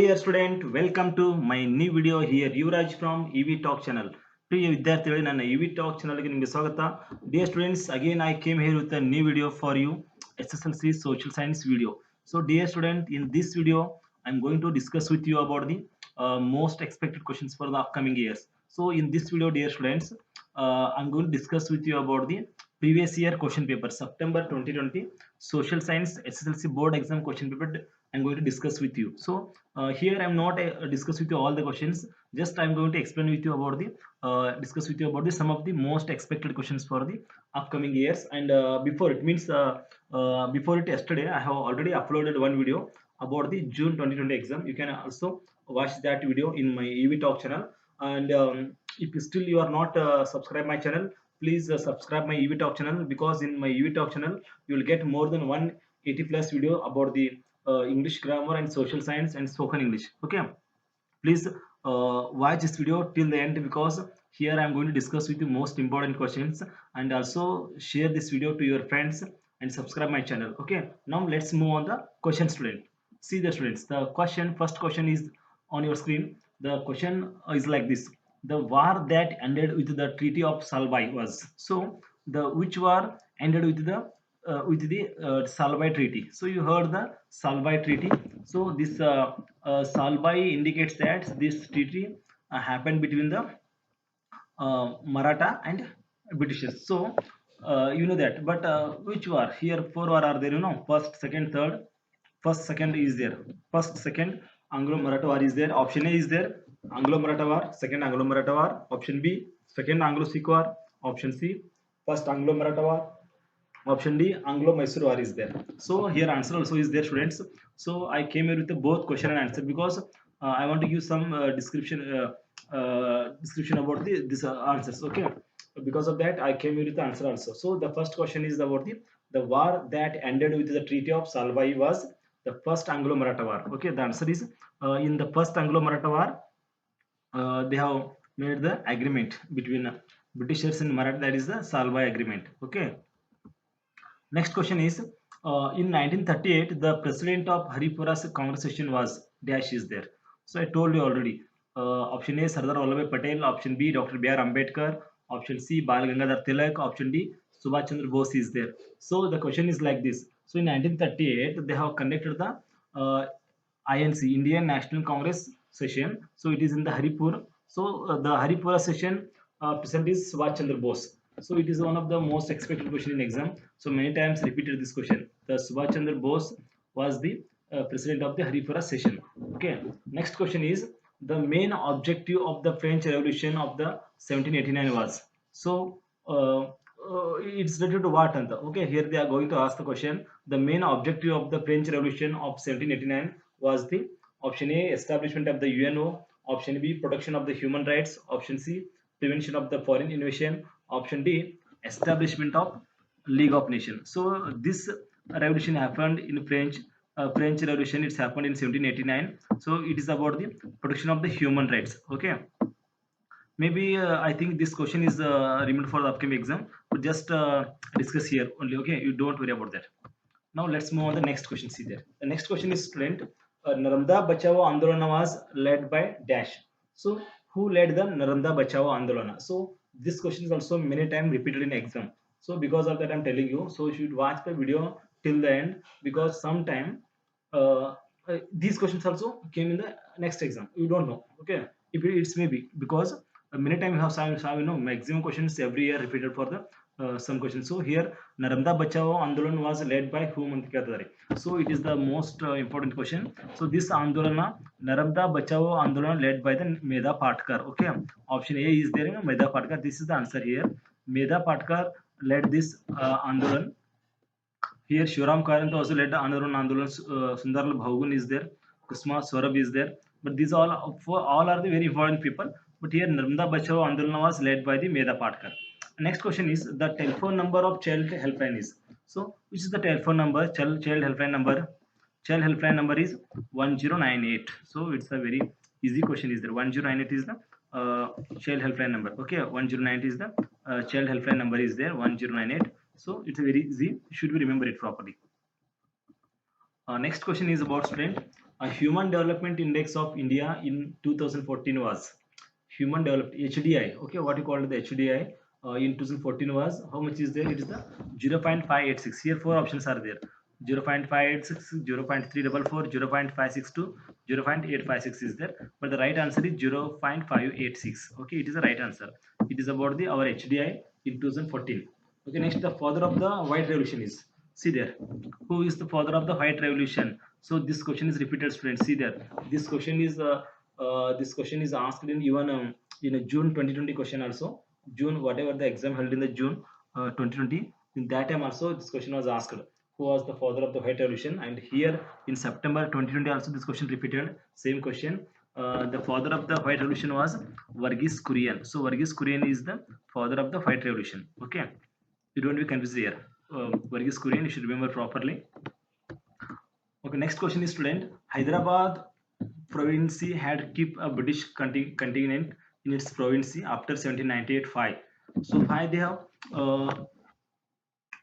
dear student, welcome to my new video here. Yuvraj from EV Talk channel. ಪ್ರಿಯ ವಿದ್ಯಾರ್ಥಿಗಳೇ, ನನ್ನ EV Talk ಚಾನಲ್ಗೆ ನಿಮಗೆ ಸ್ವಾಗತ. Dear students, again I came here with a new video for you, SSLC Social Science video. So dear student, in this video I'm going to discuss with you about the most expected questions for the upcoming years. So in this video, dear students, I'm going to discuss with you about the previous year question paper, September 2020 Social Science SSLC board exam question paper. I'm going to discuss with you. So here I'm not discuss with you all the questions. Just I'm going to explain with you about the discuss with you about the some of the most expected questions for the upcoming years. And before it means before it yesterday, I have already uploaded one video about the June 2020 exam. You can also watch that video in my EV Talk channel. And if still you are not subscribe my channel, please subscribe my EV Talk channel, because in my EV Talk channel you will get more than 180 plus video about the English grammar and social science and spoken English. Okay, please watch this video till the end, because here I am going to discuss with you most important questions, and also share this video to your friends and subscribe my channel. Okay, now let's move on the question, student. See the students, the question, first question is on your screen. The question is like this: the war that ended with the Treaty of Salbai was. So the which war ended with the Salbai Treaty? So you heard the Salbai Treaty. So this Salbai indicates that this treaty happened between the Maratha and Britishers. So you know that. But which war? Here four war are there. You know, first, second, third. First, second is there. First, second Anglo-Maratha war is there. Option A is there. Anglo-Maratha war. Second Anglo-Maratha war. Option B. Second Anglo-Sikh war. Option C. First Anglo-Maratha war. Option D, Anglo-Mysore war is there. So here answer also is there, students. So I came here with both question and answer, because I want to give some description about this answers. Okay, because of that I came here with the answer also. So the first question is about the war that ended with the Treaty of Salbai was the first Anglo-Maratha war. Okay, the answer is in the first Anglo-Maratha war they have made the agreement between Britishers and Maratha, that is the Salbai agreement. Okay. Next question is in 1938 the president of Haripura's conversation was dash is there. So I told you already. Option A Sardar Vallabhbhai Patel, option B Dr. B.R. Ambedkar, option C Bal Gangadhar Tilak, option D Subhash Chandra Bose is there. So the question is like this. So in 1938 they have conducted the INC, Indian National Congress session. So it is in the Haripur. So the Haripura session present is Subhash Chandra Bose. So it is one of the most expected question in exam. So many times repeated this question. The Subhash Chandra Bose was the president of the Haripura session. Okay. Next question is the main objective of the French Revolution of the 1789 was. So it's related to what? Okay, here they are going to ask the question. The main objective of the French Revolution of 1789 was the option A establishment of the UNO, option B protection of the human rights, option C prevention of the foreign invasion, option D establishment of League of Nations. So this revolution happened in French Revolution. It's happened in 1789. So it is about the protection of the human rights. Okay. Maybe I think this question is removed for the upcoming exam. But just discuss here only. Okay. You don't worry about that. Now let's move on the next question. See there. The next question is, student. Narmada Bachao Andolana was led by dash. So who led the Narmada Bachao Andolana? So this question is also many times repeated in exam. So because of that I'm telling you. So you should watch the video till the end, because sometime these questions also came in the next exam. You don't know. Okay. If it's maybe because many times you have some maximum questions every year repeated for the some questions. So here Narmada Bachao Andolan was led by whom ಅಂತ ಕೇಳ್ತಾರೆ. So it is the most important question. So this Andolana, Narmada Bachao Andolan led by the Medha Patkar. Okay, option A is there, Medha Patkar. This is the answer here. Medha Patkar led this Andolan. Here Shivram Karant also led the Andolan. Sundarlal Bhagun is there. Kusma Swarab is there. But these all are the very important people. But here Narmada Bachao Andolan was led by the Medha Patkar. Next question is the telephone number of child helpline is. So which is the telephone number? Child helpline number. Child helpline number is 1098. So it's a very easy question is there. 1098 is the child helpline number. Okay, 1098 is the child helpline number is there. 1098. So it's a very easy. Should we remember it properly? Next question is about, student. A Human Development Index of India in 2014 was Human Developed HDI. Okay, what you call the HDI in 2014 was how much is there? It is the 0.586. Here four options are there: 0.586, 0.344, 0.562, 0.856 is there. But the right answer is 0.586. Okay, it is the right answer. It is about the our HDI in 2014. Okay, next the father of the white revolution is, see there, who is the father of the white revolution? So this question is repeated, students. See there, this question is asked in even in a June 2020 question also. June, whatever the exam held in the June 2020, in that time also this question was asked, who was the father of the white revolution? And here in September 2020 also this question repeated, same question. The father of the white revolution was Varghese Kurian. So Varghese Kurian is the father of the white revolution. Okay, you don't be confused here. Varghese Kurian, you should remember properly. Okay, next question is, student. Hyderabad province had kept a British contingent in its province after 1798-5. So why they have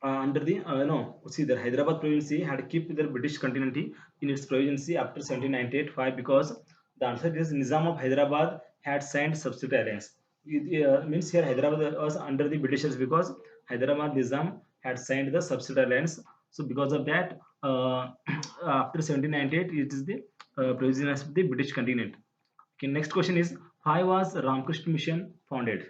under the no, see the Hyderabad province had kept the British contingent in its province after 1798-5, because the answer is Nizam of Hyderabad had signed substitute alliance. It means here Hyderabad was under the Britishers because Hyderabad Nizam had signed the substitute alliance. So because of that, after 1798, it is the provision of the British contingent. Okay, next question is, why was Ramakrishna Mission founded?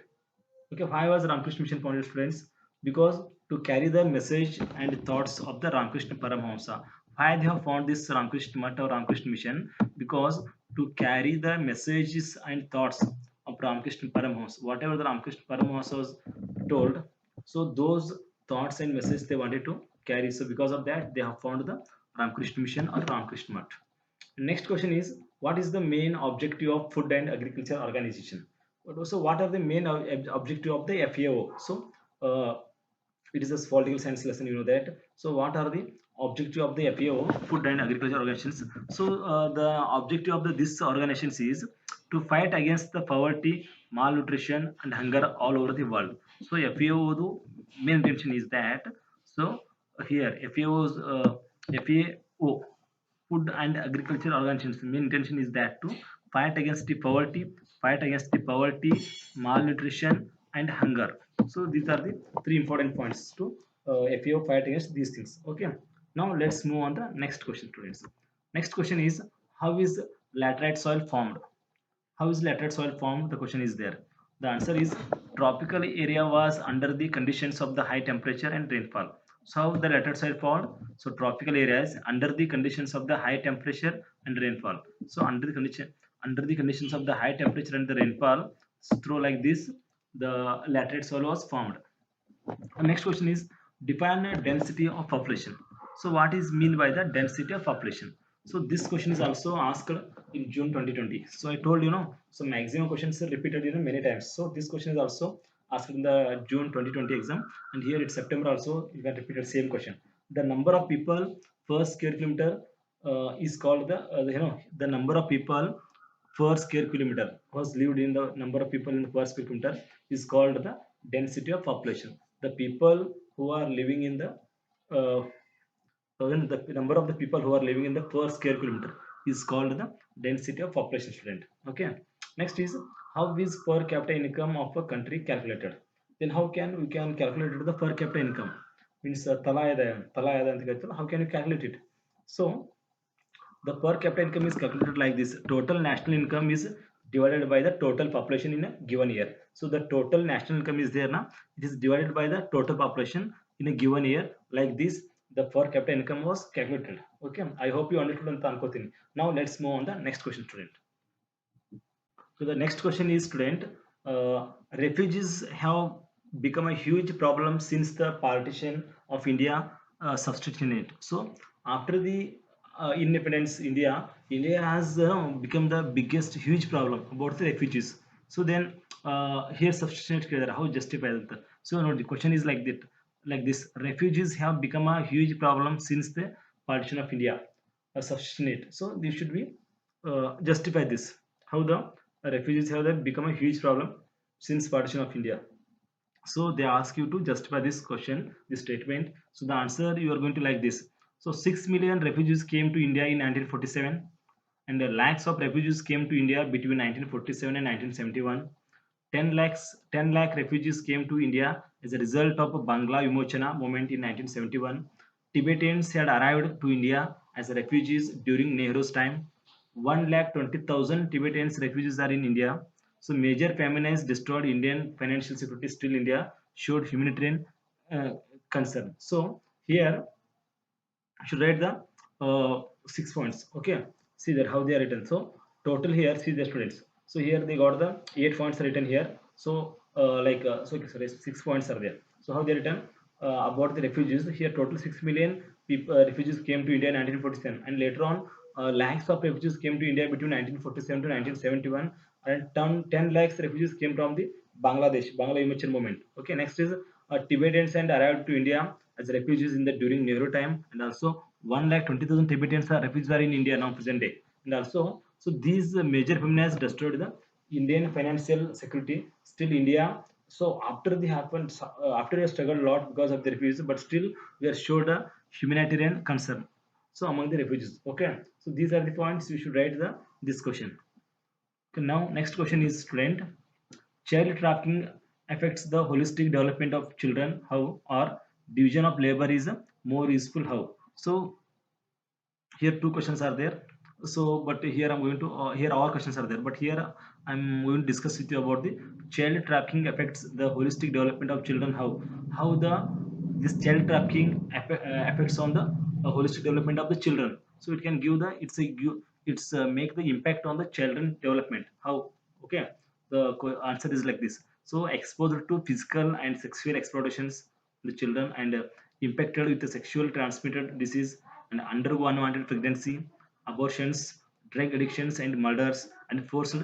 Okay, why was Ramakrishna Mission founded, friends? Because to carry the message and thoughts of the Ramakrishna Paramahamsa. Why they have found this Ramakrishna Math or Ramakrishna Mission? Because to carry the messages and thoughts of Ramakrishna Paramahamsa, whatever the Ramakrishna Paramahamsa was told, so those thoughts and messages they wanted to carry. So because of that, they have found the Ramakrishna Mission or Ramakrishna Math. Next question is, what is the main objective of Food and Agriculture Organization? But also, what are the main objective of the FAO? So, it is a political science lesson, you know that. So, what are the objective of the FAO, Food and Agriculture Organizations? So, the objective of this organizations is to fight against the poverty, malnutrition, and hunger all over the world. So, FAO main intention is that. So, here FAO's FAO, Food and Agriculture Organizations main intention is that to fight against the poverty, malnutrition, and hunger. So these are the three important points to FAO fight against these things. Okay. Now let's move on the next question, students. Next question is, how is laterite soil formed? How is laterite soil formed? The question is there. The answer is, tropical area was under the conditions of the high temperature and rainfall. So how the laterite soil formed? So tropical areas under the conditions of the high temperature and rainfall. So under the conditions of the high temperature and the rainfall, through like this, the laterite soil was formed. Next question is, define a density of population. So what is mean by the density of population? So this question is also asked in June 2020. So I told so maximum questions are repeated many times. So this question is also asked in the June 2020 exam, and here it's September also you can repeat the same question. The number of people per square kilometer is called the number of people per square kilometer was lived in, the number of people in the per square kilometer is called the density of population. The people who are living in the the number of the people who are living in the per square kilometer is called the density of population, student. Okay. Next is, how is per capita income of a country calculated? Then how can we can calculate the per capita income? Means ತಲಾ ಆದಾಯ ಅಂತ ಕರೀತಾರೆ. How can you calculate it? So the per capita income is calculated like this: total national income is divided by the total population in a given year. So the total national income is there now, it is divided by the total population in a given year. Like this, the per capita income was calculated. Okay, I hope you understood ಅಂತ ಅನ್ಕೋತೀನಿ. Now let's move on the next question, student. So the next question is, student, refugees have become a huge problem since the partition of India substitution it. So after the independence, India has become the biggest huge problem about the refugees. So then here substitution together, how justify that? So no, the question is like this: refugees have become a huge problem since the partition of India. Substitution it. So this should be justify this. How the refugees have become a huge problem since partition of India. So they ask you to justify this question, this statement. So the answer you are going to like this. So 6 million refugees came to India in 1947. and lakhs of refugees came to India between 1947 and 1971. 10 lakh refugees came to India as a result of Bangla Vimochana movement in 1971. Tibetans had arrived to India as refugees during Nehru's time. 1,20,000 Tibetans refugees are in India. So major famine has destroyed Indian financial security. Still, India showed humanitarian uh, concern. So here should write the 6 points. Okay, see that how they are written. So total here, see the students. So here they got the 8 points written here. So so okay, sorry, 6 points are there. So how they written about the refugees here, total 6 million people refugees came to India in 1947, and later on lakhs of refugees came to India between 1947 to 1971, and 10 lakhs refugees came from the Bangla Vimochana movement. Okay, next is Tibetans and arrived to India as refugees in the during Nehru time, and also 1,20,000 Tibetans are refugees are in India now present day, and also so these major feminists destroyed the Indian financial security. Still India. So after the happened, after we struggled a lot because of the refugees, but still we are showed a humanitarian concern. So among the refugees, okay. So these are the points you should write the this question. Okay, now next question is student. Child trafficking affects the holistic development of children. How? Or division of labor is more useful. How? So here two questions are there. So but here I'm going to here all questions are there, but here I'm going to discuss with you about the child trafficking affects the holistic development of children. How the this child trafficking affects on the holistic development of the children. So it can give the it's make the impact on the children development. How? Okay, the answer is like this. So exposure to physical and sexual exploitations the children, and impacted with the sexual transmitted disease, and undergo unwanted pregnancy, abortions, drug addictions, and murders, and forced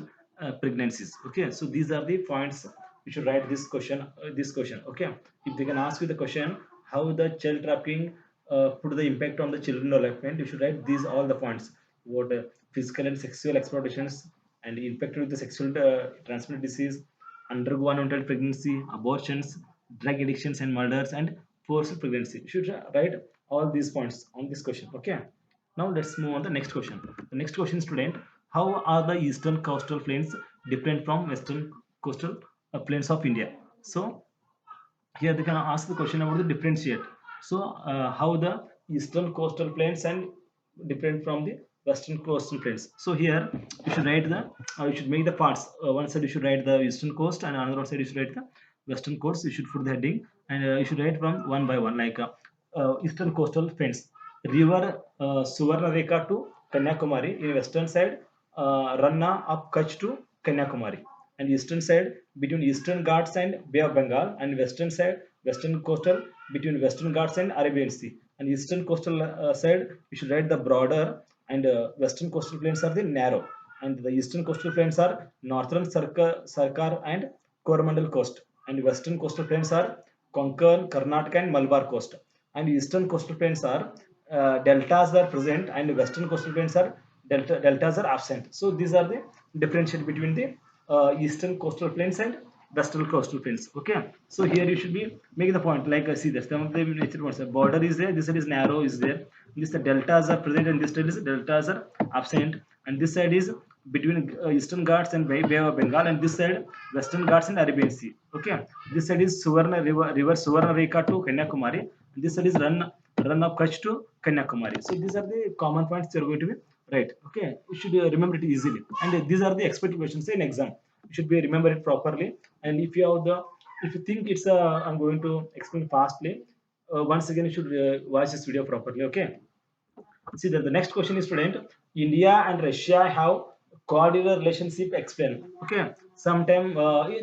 pregnancies. Okay, so these are the points you should write this question. Okay, if they can ask you the question how the child trafficking put the impact on the children development, you should write these all the points. What physical and sexual exploitations, and infected with the sexual transmitted disease, undergo unwanted pregnancy, abortions, drug addictions and murders, and forced pregnancy. You should write all these points on this question. Okay. Now let's move on the next question. The next question, student, how are the eastern coastal plains different from western coastal plains of India? So here they can ask the question about the differentiate. So how the eastern coastal plains and different from the western coastal plains. So here you should write the you should make the parts. One side you should write the eastern coast, and another side you should write the western coast. You should put the heading, and you should write from one by one, like eastern coastal plains, river Suvarnareka to Kanyakumari in western side, Ranna up Kutch to Kanyakumari, and eastern side between Eastern Ghats and Bay of Bengal, and western side western coastal between Western Ghats and Arabian Sea, and eastern coastal side you should write the broader, and western coastal plains are the narrow, and the eastern coastal plains are northern Sarkar and Coromandel coast, and western coastal plains are Konkan, Karnataka and Malabar coast, and eastern coastal plains are deltas are present, and western coastal plains are deltas are absent. So these are the differentiate between the eastern coastal plains and western coastal plains. Okay, so here you should be making the point, like see that some of the nature ones, border is there, this side is narrow is there, this the deltas are present, and this side is deltas are absent, and this side is between Eastern Ghats and Bay of Bengal, and this side Western Ghats and Arabian Sea. Okay, this side is river Suvarna Reka to Kanyakumari, and this side is run of Kutch to Kanyakumari. So these are the common points you are going to be right. Okay, you should remember it easily, and these are the expected questions in exam. You should be remember it properly, and if you have the if you think it's I'm going to explain fastly, once again you should watch this video properly. Okay, see that the next question is, student, India and Russia have cordial relationship. Explain. Okay, sometime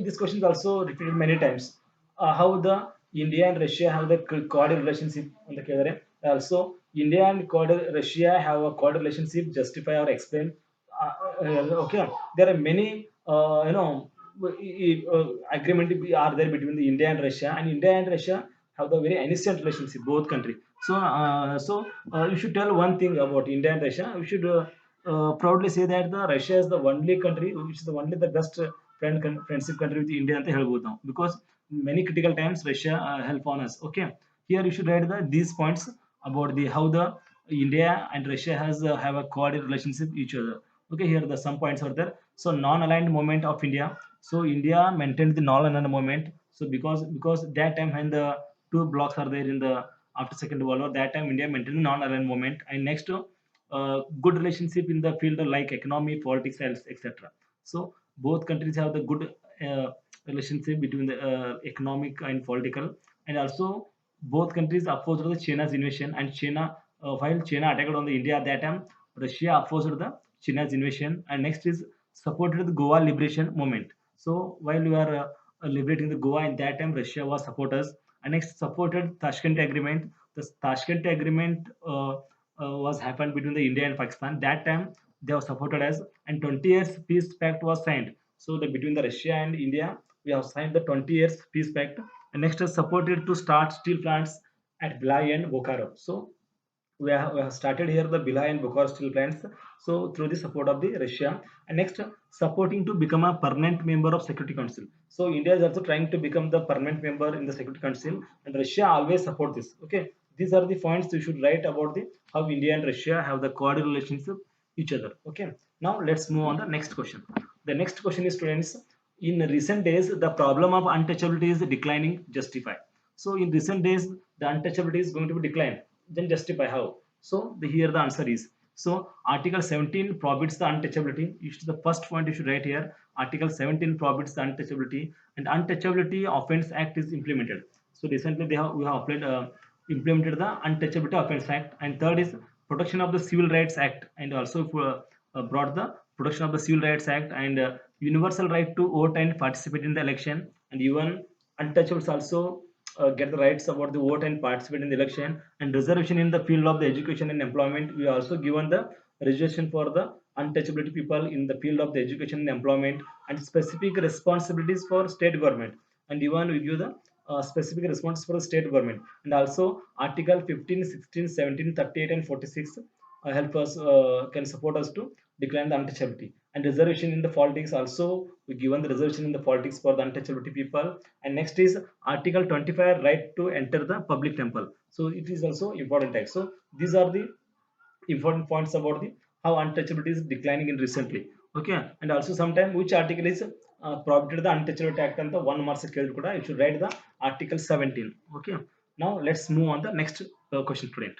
this question is also repeated many times. How the India and Russia have the cordial relationship on the calendar. Also India and Russia have a cordial relationship, justify or explain. Okay, there are many agreement are there between the India and Russia, and India and Russia have the very innocent relationship, both country. So you should tell one thing about India and Russia. You should proudly say that the Russia is the only country which is the only the best friendship country with India ಅಂತ ಹೇಳ್ಬೋದು ನಾವು, because many critical times Russia help on us. Okay, here you should write these points about the how the India and Russia has have a cordial relationship each other. Okay, here the some points are there. So non-aligned movement of India. So India maintained the non-aligned movement. So because that time when the two blocks are there in the after Second World War, that time India maintained non-aligned movement. And next, good relationship in the field like economy, politics, etc. So both countries have the good relationship between the economic and political. And also both countries opposed the China's invasion. And China, while China attacked on the India at that time, Russia opposed the China's invasion. And next is supported the Goa liberation movement. So while we are liberating the Goa in that time, Russia was supporters. And next supported Tashkent Agreement. The Tashkent Agreement was happened between the India and Pakistan. That time they were supported as, and 20 years peace pact was signed. So the between the Russia and India, we have signed the 20 years peace pact. And next is supported to start steel plants at Bhilai and Bokaro. So we have started here the Bhilai and Bukhara steel plants. So through the support of the Russia. And next, supporting to become a permanent member of Security Council. So India is also trying to become the permanent member in the Security Council, and Russia always support this. Okay, these are the points you should write about the how India and Russia have the cordial relationship each other. Okay, now let's move on the next question. The next question is, students, in recent days the problem of untouchability is declining. Justify. So in recent days the untouchability is going to be declined, then justify how. So here the answer is, so article 17 prohibits the untouchability. You should, the first point you should write here, article 17 prohibits the untouchability. And untouchability offence act is implemented. So recently we have applied implemented the untouchability offence act. And third is protection of the civil rights act, and also brought the protection of the civil rights act. And universal right to vote and participate in the election. And even untouchables also get the rights about the vote and participate in the election. And reservation in the field of the education and employment, we also given the reservation for the untouchability people in the field of the education and employment. And specific responsibilities for state government. And even we give the specific responses for the state government. And also article 15, 16, 17, 38 and 46 help us, can support us to decline the untouchability. And reservation in the politics also, we given the reservation in the politics for the untouchability people. And next is article 25, right to enter the public temple. So it is also important text. So these are the important points about the how untouchability is declining in recently. Okay, and also sometime which article is prohibited the untouchability act and the one marks kuda, you should write the article 17. Okay, now let's move on the next question, student.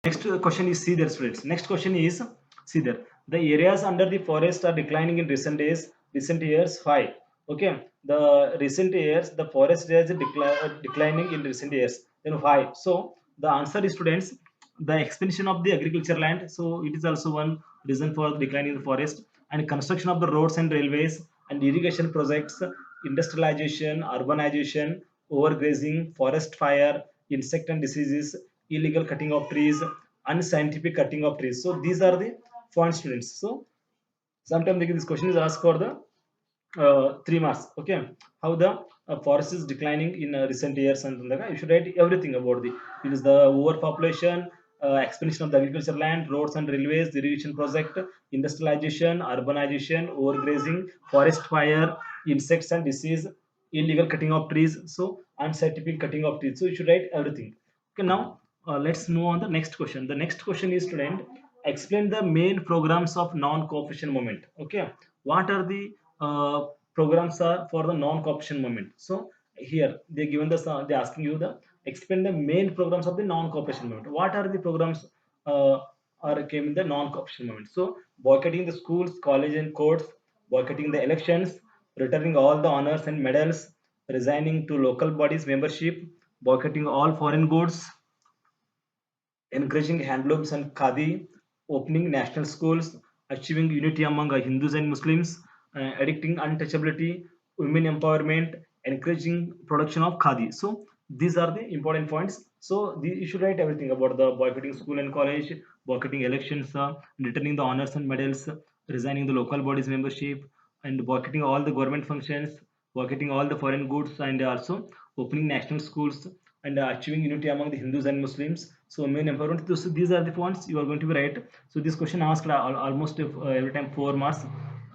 Next question is, see there, students. Next question is, see there. The areas under the forest are declining in recent days, recent years. Why? Okay, the recent years, the forest areas are declining in recent years. Then why? So the answer is, students, the expansion of the agriculture land. So it is also one reason for declining the forest. And construction of the roads and railways and irrigation projects, industrialization, urbanization, overgrazing, forest fire, insect and diseases, illegal cutting of trees, unscientific cutting of trees. So these are the font students. So sometimes this question is asked for the 3 marks. Okay, how the forest is declining in recent years, and you should write everything about the, it is the overpopulation, expansion of the agriculture land, roads and railways, irrigation project, industrialization, urbanization, overgrazing, forest fire, insects and disease, illegal cutting of trees, so unscientific cutting of trees. So you should write everything. Okay, now let's move on the next question. The next question is, student, explain the main programs of non-cooperation movement. Okay, what are the programs are for the non-cooperation movement? So here they given the, they asking you the explain the main programs of the non-cooperation movement. What are the programs are came in the non-cooperation movement? So boycotting the schools, college and courts, boycotting the elections, returning all the honors and medals, resigning to local bodies membership, boycotting all foreign goods, encouraging handlooms and khadi, opening national schools, achieving unity among Hindus and Muslims, addicting untouchability, women empowerment, encouraging production of khadi. So these are the important points. So you should write everything about the boycotting school and college, boycotting elections, returning the honors and medals, resigning the local bodies membership, and boycotting all the government functions, boycotting all the foreign goods, and also opening national schools, and achieving unity among the Hindus and Muslims. So main empowerment. So these are the points you are going to be right. So this question asked almost every time 4 marks.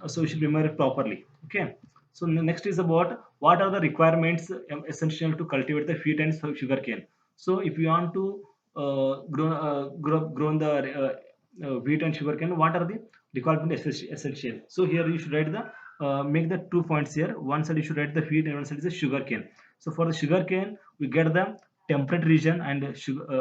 So you should remember it properly. Okay. So next is about what are the requirements essential to cultivate the wheat and sugar cane. So if you want to grow the wheat and sugarcane, what are the requirement essential? So here you should write the make the 2 points here. One side you should write the wheat and one side is the sugarcane. So for the sugarcane we get the temperate region, and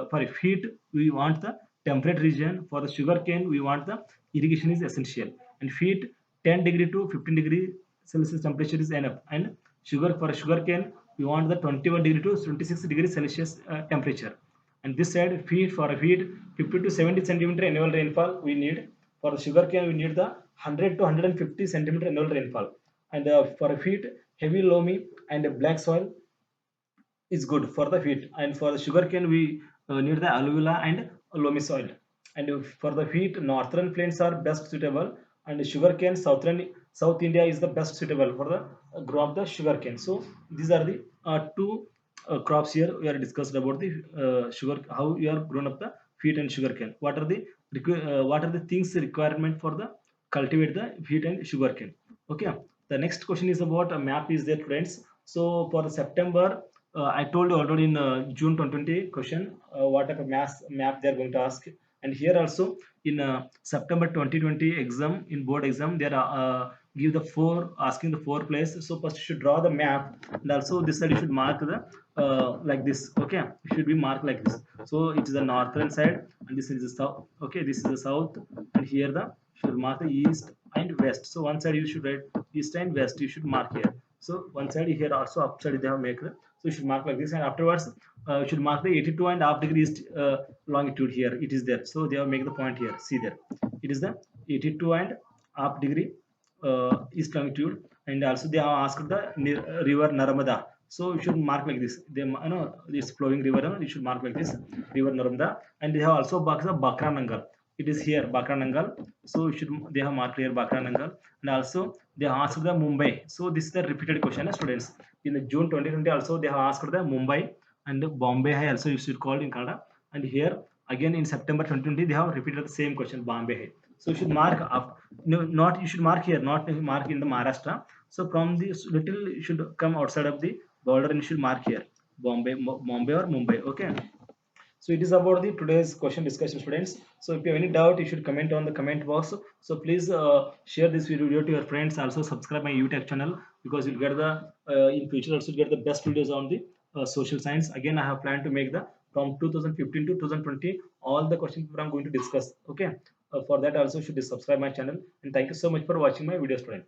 for wheat we want the temperate region. For the sugarcane we want the irrigation is essential, and wheat 10 degree to 15 degree Celsius temperature is enough, and for sugarcane we want the 21 degree to 26 degree Celsius temperature. And this side feed, for a feed 50 to 70 centimeter annual rainfall we need. For the sugarcane we need the 100 to 150 centimeter annual rainfall. And for a feed heavy loamy and black soil is good for the wheat. And for the sugarcane we need the alluvial and loamy soil. And for the wheat northern plains are best suitable, and sugarcane south India is the best suitable for the grow of the sugarcane. So these are the two crops here we are discussed about the sugar, how you are grown up the wheat and sugarcane. What are the things requirement for the cultivate the wheat and sugarcane? Okay, the next question is about a map is there, friends. So for the September, I told you already in June 2020 question what type of map they are going to ask. And here also in September 2020 exam, in board exam, they are give the four, asking the four place. So first you should draw the map, and also this side you should mark the like this. Okay, it should be marked like this. So it is the northern side, and this is the south. Okay, this is the south, and here the should mark the east and west. So one side you should write east and west, you should mark here. So one side here also upside they have make the, so you should mark like this. And afterwards you should mark the 82 and half degree east longitude here, it is there. So they have make the point here, see there, it is the 82 and half degree east longitude. And also they have asked the river Narmada, so you should mark like this. They, you know, this flowing river, you should mark like this, river Narmada. And they have also marked the Bakra Nangal, it is here Bakra Nangal. So you should, they have marked here Bakra Nangal. And also they have asked the Mumbai. So this is the repeated question, students. In the June 2020 also they have asked the Mumbai and Bombay Hai also you should call in Kannada. And here again in September 2020 they have repeated the same question, Bombay Hai. So you should mark up, no, not you should mark here, not mark in the Maharashtra. So from this little you should come outside of the border and you should mark here Bombay or Mumbai. Okay, so it is about the today's question discussion, students. So if you have any doubt you should comment on the comment box. So please share this video to your friends, also subscribe my YouTube channel, because you'll get the in future also get the best videos on the social science. Again I have planned to make the from 2015 to 2020 all the questions I'm going to discuss. Okay, for that also you should subscribe my channel. And thank you so much for watching my video, student.